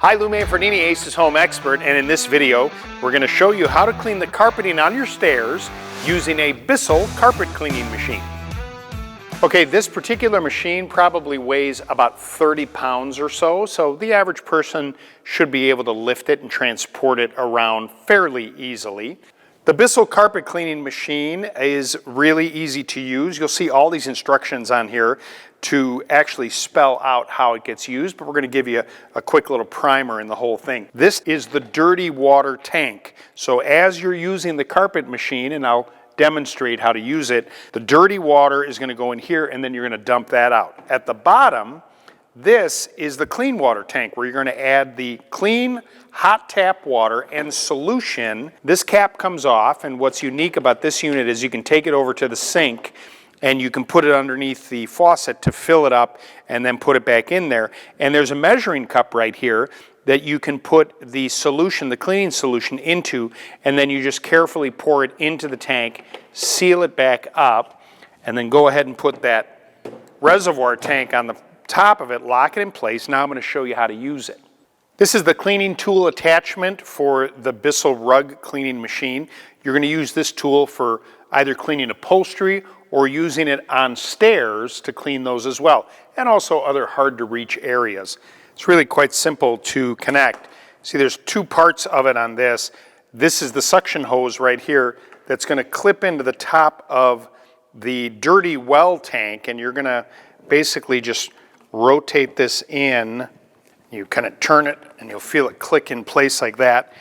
Hi, Lou Manfredini, Ace's Home Expert, and in this video, we're going to show you how to clean the carpeting on your stairs using a Bissell carpet cleaning machine. Okay, this particular machine probably weighs about 30 pounds or so, so the average person should be able to lift it and transport it around fairly easily. The Bissell carpet cleaning machine is really easy to use. You'll see all these instructions on here to actually spell out how it gets used, but we're going to give you a quick little primer in the whole thing. This is the dirty water tank. So as you're using the carpet machine, and I'll demonstrate how to use it, the dirty water is going to go in here and then you're going to dump that out. At the bottom, this is the clean water tank where you're going to add the clean hot tap water and solution. This cap comes off, and what's unique about this unit is you can take it over to the sink and you can put it underneath the faucet to fill it up and then put it back in there. And there's a measuring cup right here that you can put the solution, the cleaning solution, into, and then you just carefully pour it into the tank, seal it back up, and then go ahead and put that reservoir tank on the top of it, lock it in place. Now I'm going to show you how to use it. This is the cleaning tool attachment for the Bissell rug cleaning machine. You're going to use this tool for either cleaning upholstery or using it on stairs to clean those as well, and also other hard to reach areas. It's really quite simple to connect. See, there's two parts of it on this. This is the suction hose right here that's going to clip into the top of the dirty well tank, and you're going to basically just rotate this in. You kind of turn it and you'll feel it click in place like that.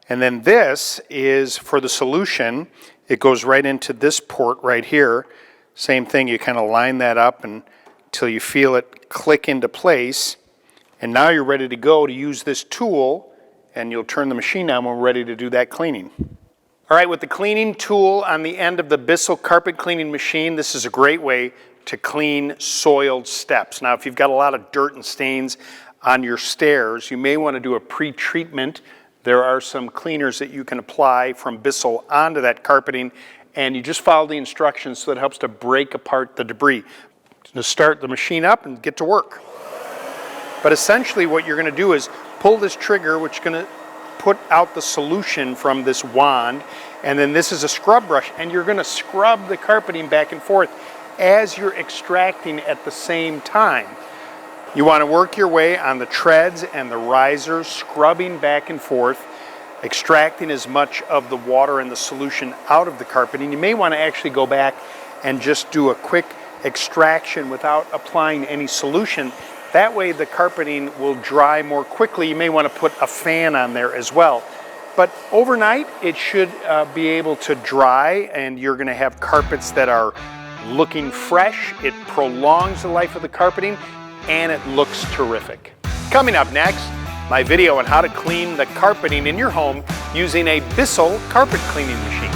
And then this is for the solution. It goes right into this port right here. Same thing, you kind of line that up until you feel it click into place. And now you're ready to go to use this tool, and you'll turn the machine on when we're ready to do that cleaning. All right, with the cleaning tool on the end of the Bissell carpet cleaning machine, this is a great way to clean soiled steps. Now, if you've got a lot of dirt and stains on your stairs, you may want to do a pre-treatment. There are some cleaners that you can apply from Bissell onto that carpeting, and you just follow the instructions so that it helps to break apart the debris. To start the machine up and get to work. But essentially what you're going to do is pull this trigger, which is going to put out the solution from this wand, and then this is a scrub brush, and you're going to scrub the carpeting back and forth as you're extracting at the same time. You want to work your way on the treads and the risers, scrubbing back and forth, extracting as much of the water and the solution out of the carpeting. You may want to actually go back and just do a quick extraction without applying any solution. That way the carpeting will dry more quickly. You may want to put a fan on there as well. But overnight it should be able to dry, and you're going to have carpets that are looking fresh. It prolongs the life of the carpeting, and it looks terrific. Coming up next, my video on how to clean the carpeting in your home using a Bissell carpet cleaning machine.